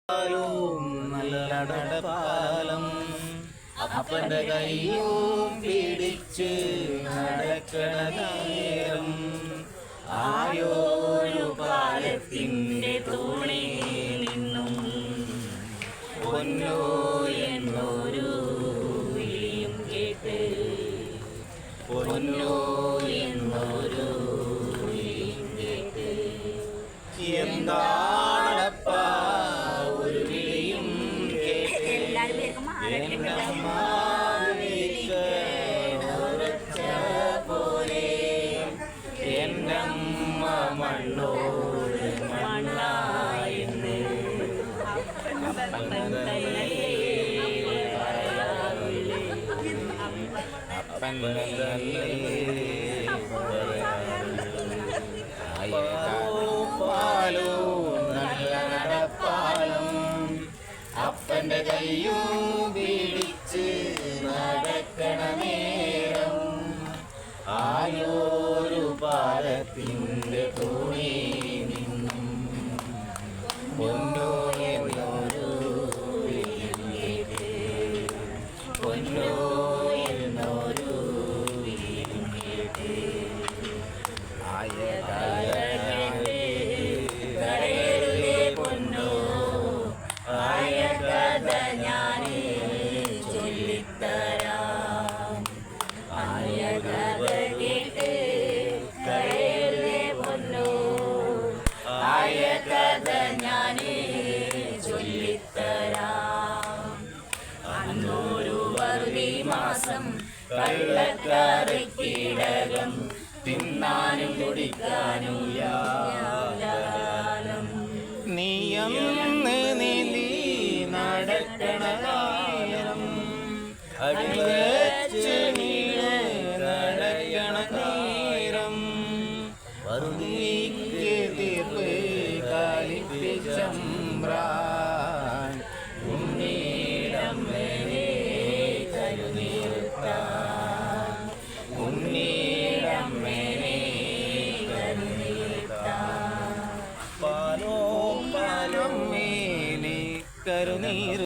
നല്ല നടപ്പാലം അപ്പന്റെ കൈയും പിടിച്ച് നടക്കണ നേരം ആയോരു പാലത്തിന്റെ തൂണേ നിന്നും പൊന്നോ എന്നൊരു വിളിയും കേട്ട് പൊന്നോ എന്നൊരു വിളിയും കേട്ട് എന്താണപ്പാ ഒരു വിളിയും കേട്ട് പോലെ എന്നമ്മ മണ്ണോട് മണ്ണായെന്ന് പാലോ നല്ല നടപ്പാലം അപ്പന്റെ കയ്യും പിടിച്ച് നടക്കണ നേരം ആയോരു പാലത്തിന്റെ തൂണി നിന്നും പൊന്നോ എന്നൊരു വിളിയും കേട്ട് പൊന്നോ എന്നൊരു വിളിയും കേട്ട് കരയരുതേ പൊന്നോ ആയ കഥ ഞാന് ചൊല്ലിത്തരാം ആയ കഥ കേട്ട് കരയരുതേ പൊന്നോ ആയ കഥ ഞാന് ചൊല്ലിത്തരാം അന്നൊരു വറുതി മാസം കള്ളക്കറിക്കീടകം തിന്നാനും കുടിക്കാനും യാതൊരു നീയന്ന് നീന്തി നടക്കണ നേരം അടിവച്ച് നീളെ നടക്കണ നേരം വറുതിക്ക് തീർപ്പ് കാലിപ്പിച്ചമ്പ്രാൻ ഉണ്ണീടമ്മനെ കരുതിയിരുത്താൻ ഉണ്ണീടമ്മനെ കരുതിയിരുത്താൻ പാലോ പാലം മേലെ കരുനീർ